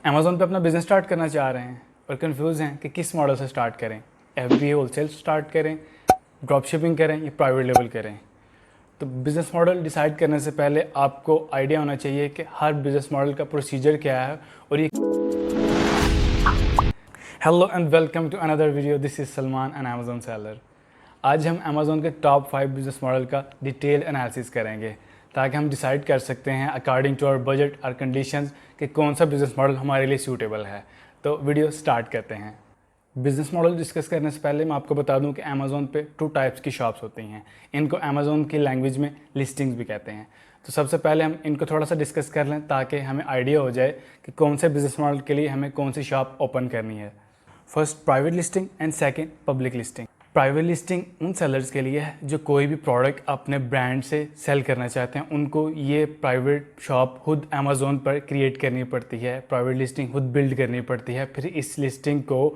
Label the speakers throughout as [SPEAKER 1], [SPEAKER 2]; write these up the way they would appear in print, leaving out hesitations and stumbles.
[SPEAKER 1] Amazon पे अपना business start करना चाह रहे हैं और कंफ्यूज हैं कि किस मॉडल से स्टार्ट करें, FBA होलसेल स्टार्ट करें, ड्रॉप शिपिंग करें या प्राइवेट लेवल करें। तो बिज़नेस मॉडल डिसाइड करने से पहले आपको आइडिया होना चाहिए कि हर बिज़नेस मॉडल का प्रोसीजर क्या है। और ये hello and welcome to another video, this is Salman an Amazon seller. आज हम अमेज़ॉन के टॉप 5 बिज़नेस मॉडल का डिटेल एनालिसिस करेंगे ताकि हम डिसाइड कर सकते हैं अकॉर्डिंग टू आवर बजट और कंडीशंस कि कौन सा बिज़नेस मॉडल हमारे लिए सूटेबल है। तो वीडियो स्टार्ट करते हैं। बिज़नेस मॉडल डिस्कस करने से पहले मैं आपको बता दूं कि अमेज़ॉन पे 2 टाइप्स की शॉप्स होती हैं। इनको अमेज़ॉन की लैंग्वेज में लिस्टिंग्स भी कहते हैं। तो सबसे पहले हम इनको थोड़ा सा डिस्कस कर लें ताकि हमें आइडिया हो जाए कि कौन से बिज़नेस मॉडल के लिए हमें कौन सी शॉप ओपन करनी है। First private listing and second public listing. Private listing उन सेलर्स के लिए है जो कोई भी प्रोडक्ट अपने ब्रांड से सेल करना चाहते हैं। उनको ये प्राइवेट शॉप खुद अमेज़ॉन पर क्रिएट करनी पड़ती है, प्राइवेट लिस्टिंग खुद बिल्ड करनी पड़ती है। फिर इस लिस्टिंग को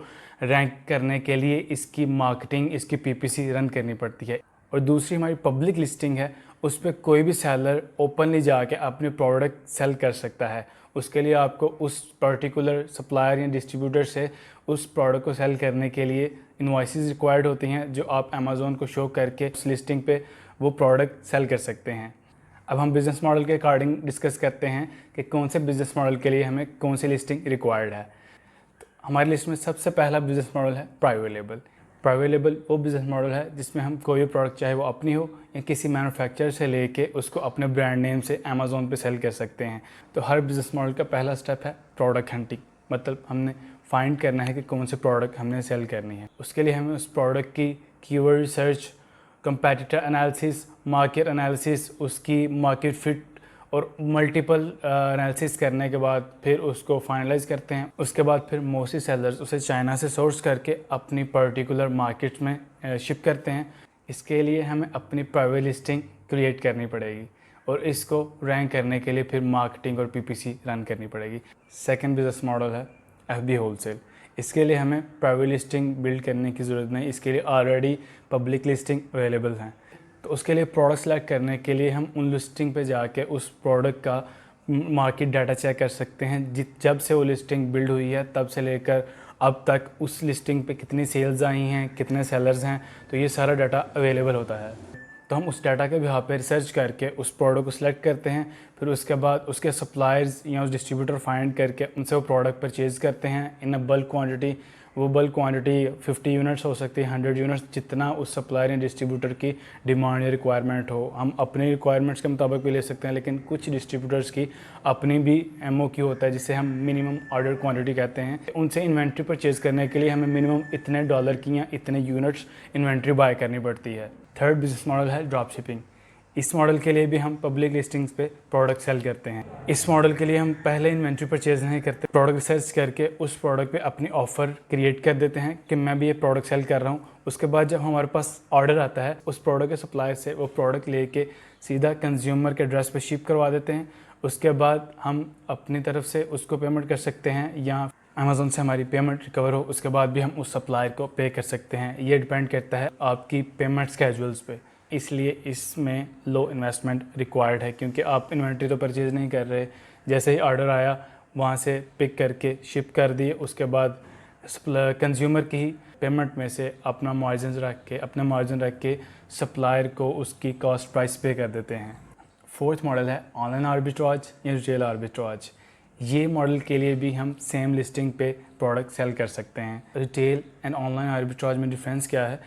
[SPEAKER 1] रैंक करने के लिए इसकी मार्केटिंग, इसकी PPC रन करनी पड़ती है। और दूसरी हमारी पब्लिक लिस्टिंग है, उस पर कोई भी सेलर ओपनली जाके अपने प्रोडक्ट सेल कर सकता है। उसके लिए आपको उस पर्टिकुलर सप्लायर या डिस्ट्रीब्यूटर से उस प्रोडक्ट को सेल करने के लिए इनवॉइसेस रिक्वायर्ड होती हैं जो आप अमेज़ॉन को शो करके उस लिस्टिंग पे वो प्रोडक्ट सेल कर सकते हैं। अब हम बिज़नेस मॉडल के अकॉर्डिंग डिस्कस करते हैं कि कौन से बिज़नेस मॉडल के लिए हमें कौन सी लिस्टिंग रिक्वायर्ड है। तो हमारी लिस्ट में सबसे पहला बिज़नेस मॉडल है प्राइवेट लेबल। प्राइवेट लेबल वो बिज़नेस मॉडल है जिसमें हम कोई भी प्रोडक्ट, चाहे वो अपनी हो या किसी मैन्युफैक्चरर से लेके उसको अपने ब्रांड नेम से अमेज़ॉन पे सेल कर सकते हैं। तो हर बिज़नेस मॉडल का पहला स्टेप है प्रोडक्ट हंटिंग, मतलब हमने फाइंड करना है कि कौन से प्रोडक्ट हमने सेल करनी है। उसके लिए हमें उस प्रोडक्ट की keyword research, competitor analysis, market analysis, उसकी मार्केट फिट और मल्टीपल एनालिसिस करने के बाद फिर उसको फाइनलाइज करते हैं। उसके बाद फिर मोस्टली सेलर्स उसे चाइना से सोर्स करके अपनी पर्टिकुलर मार्केट में शिप करते हैं। इसके लिए हमें अपनी प्राइवेट लिस्टिंग क्रिएट करनी पड़ेगी और इसको रैंक करने के लिए फिर मार्केटिंग और PPC रन करनी पड़ेगी। सेकंड बिज़नेस मॉडल है FBA होलसेल। इसके लिए हमें प्राइवेट लिस्टिंग बिल्ड करने की ज़रूरत नहीं, इसके लिए ऑलरेडी पब्लिक लिस्टिंग अवेलेबल हैं। तो उसके लिए प्रोडक्ट सेलेक्ट करने के लिए हम उन लिस्टिंग पे जाके उस प्रोडक्ट का मार्केट डाटा चेक कर सकते हैं। जब से वो लिस्टिंग बिल्ड हुई है तब से लेकर अब तक उस लिस्टिंग पे कितनी सेल्स आई हैं, कितने सेलर्स हैं, तो ये सारा डाटा अवेलेबल होता है। तो हम उस डाटा के बिहाफ पे रिसर्च करके उस प्रोडक्ट को सिलेक्ट करते हैं। फिर उसके बाद उसके सप्लायर्स या उस डिस्ट्रीब्यूटर फाइंड करके उनसे वो प्रोडक्ट परचेज़ करते हैं इन अ बल्क क्वांटिटी। वो बल्क क्वांटिटी 50 यूनिट्स हो सकती है, 100 यूनिट्स, जितना उस सप्लायर या डिस्ट्रीब्यूटर की डिमांड या रिक्वायरमेंट हो। हम अपनी रिक्वायरमेंट्स के मुताबिक भी ले सकते हैं, लेकिन कुछ डिस्ट्रीब्यूटर्स की अपनी भी MOQ होता है जिसे हम मिनिमम ऑर्डर क्वांटिटी कहते हैं। उनसे इन्वेंट्री परचेज़ करने के लिए हमें मिनिमम इतने डॉलर की या इतने यूनिट्स इन्वेंट्री बाय करनी पड़ती है। थर्ड बिजनेस मॉडल है ड्रॉप शिपिंग। इस मॉडल के लिए भी हम पब्लिक लिस्टिंग्स पे प्रोडक्ट सेल करते हैं। इस मॉडल के लिए हम पहले इन्वेंट्री परचेज नहीं करते, प्रोडक्ट रिसर्च करके उस प्रोडक्ट पे अपनी ऑफ़र क्रिएट कर देते हैं कि मैं भी ये प्रोडक्ट सेल कर रहा हूँ। उसके बाद जब हमारे पास ऑर्डर आता है उस प्रोडक्ट के सप्लायर से वो प्रोडक्ट लेके सीधा कंज्यूमर के एड्रेस पे शिप करवा देते हैं। उसके बाद हम अपनी तरफ से उसको पेमेंट कर सकते हैं या अमेज़ॉन से हमारी पेमेंट रिकवर हो उसके बाद भी हम उस सप्लायर को पे कर सकते हैं। ये डिपेंड करता है आपकी पेमेंट स्केजुअल्स पे, इसलिए इसमें लो इन्वेस्टमेंट रिक्वायर्ड है क्योंकि आप इन्वेंट्री तो परचेज़ नहीं कर रहे। जैसे ही ऑर्डर आया वहाँ से पिक करके शिप कर दिए, उसके बाद कंज्यूमर की ही पेमेंट में से अपना मार्जिन रख के सप्लायर को उसकी कॉस्ट प्राइस पे कर देते हैं। फोर्थ मॉडल है ऑनलाइन आर्बिट्राज या रिटेल आर्बिट्राज। ये मॉडल के लिए भी हम सेम लिस्टिंग पे प्रोडक्ट सेल कर सकते हैं। रिटेल एंड ऑनलाइन आर्बिट्राज में डिफरेंस क्या है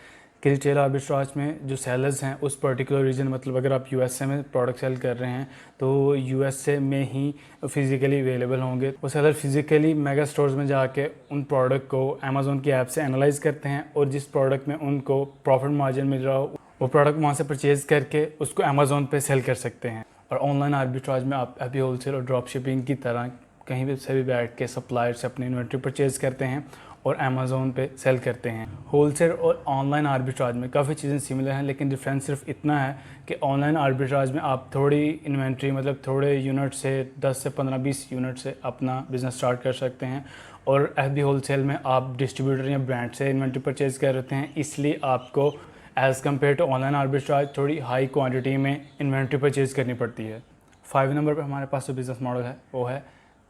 [SPEAKER 1] कि रिटेल आर्बिट्राज में जो सेलर्स हैं उस पर्टिकुलर रीजन, मतलब अगर आप USA में प्रोडक्ट सेल कर रहे हैं तो USA में ही फिज़िकली अवेलेबल होंगे। वो सेलर फिज़िकली मेगा स्टोर्स में जाके उन प्रोडक्ट को अमेज़ॉन की ऐप से एनालाइज करते हैं और जिस प्रोडक्ट में उनको प्रॉफिट मार्जिन मिल रहा हो वो प्रोडक्ट वहाँ से परचेज़ करके उसको अमेज़ॉन पे सेल कर सकते हैं। और ऑनलाइन आर्बिट्राज में आप FBA होलसेल और ड्रॉप शिपिंग की तरह कहीं भी से भी बैठ के सप्लायर से अपनी इन्वेंट्री परचेज़ करते हैं और अमेज़ॉन पे सेल करते हैं। होलसेल और ऑनलाइन आर्बिट्राज में काफ़ी चीज़ें सिमिलर हैं, लेकिन डिफरेंस सिर्फ इतना है कि ऑनलाइन आर्बिट्राज में आप थोड़ी इन्वेंट्री, मतलब थोड़े यूनिट से 10 से 15-20 यूनिट से अपना बिज़नेस स्टार्ट कर सकते हैं। और FBA होलसेल में आप डिस्ट्रीब्यूटर या ब्रांड से इन्वेंट्री परचेज़ कर रहे हैं, इसलिए आपको as compare to online arbitrage थोड़ी हाई क्वान्टिटी में इन्वेंट्री परचेज़ करनी पड़ती है। 5 नंबर पर हमारे पास जो बिज़नेस मॉडल है वो है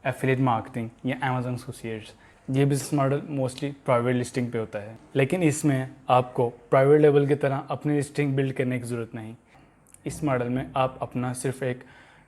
[SPEAKER 1] एफिलिएट मार्केटिंग या अमेज़न एसोसिएट्स। ये business model mostly private listing पे होता है, लेकिन इसमें आपको प्राइवेट लेवल की तरह अपनी लिस्टिंग बिल्ड करने की ज़रूरत नहीं। इस मॉडल में आप अपना सिर्फ एक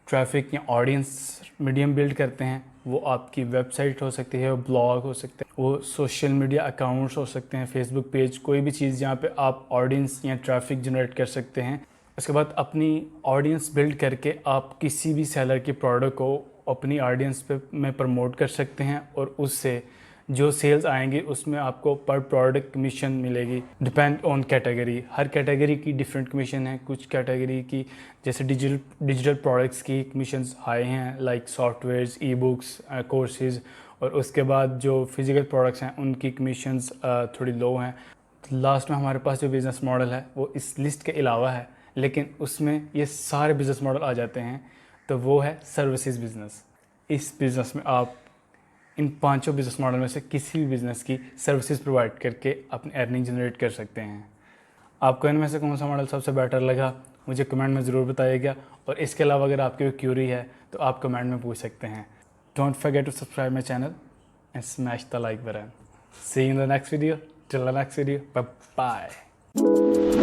[SPEAKER 1] ट्रैफिक या ऑडियंस मीडियम बिल्ड करते हैं। वो आपकी वेबसाइट हो सकती है, वो ब्लॉग हो सकते हैं, वो सोशल मीडिया अकाउंट्स हो सकते हैं, फेसबुक पेज, कोई भी चीज़ जहाँ पे आप ऑडियंस या ट्रैफिक जनरेट कर सकते हैं। उसके बाद अपनी ऑडियंस बिल्ड करके आप किसी भी सेलर की प्रोडक्ट को अपनी ऑडियंस पे में प्रमोट कर सकते हैं और उससे जो सेल्स आएंगे उसमें आपको पर प्रोडक्ट कमीशन मिलेगी। Depend on category, her category की डिफरेंट कमीशन है। कुछ कैटेगरी की जैसे डिजिटल प्रोडक्ट्स की कमीशंस हाई हैं, like softwares, e books, courses, और उसके बाद जो फिज़िकल प्रोडक्ट्स हैं उनकी कमीशंस थोड़ी लो हैं। लास्ट में हमारे पास जो बिज़नेस मॉडल है वो इस लिस्ट के अलावा है, लेकिन उसमें ये सारे बिज़नेस मॉडल आ जाते हैं, तो वो है सर्विसेज बिज़नेस। इस बिज़नेस में आप इन पांचों बिज़नेस मॉडल में से किसी भी बिज़नेस की सर्विसेज प्रोवाइड करके अपनी अर्निंग जनरेट कर सकते हैं। आपको इनमें से कौन सा मॉडल सबसे बेटर लगा मुझे कमेंट में ज़रूर बताइएगा, और इसके अलावा अगर आपकी कोई क्यूरी है तो आप कमेंट में पूछ सकते हैं। Don't forget to subscribe my channel and smash the like button. See you in the next video. Till the next video, bye bye.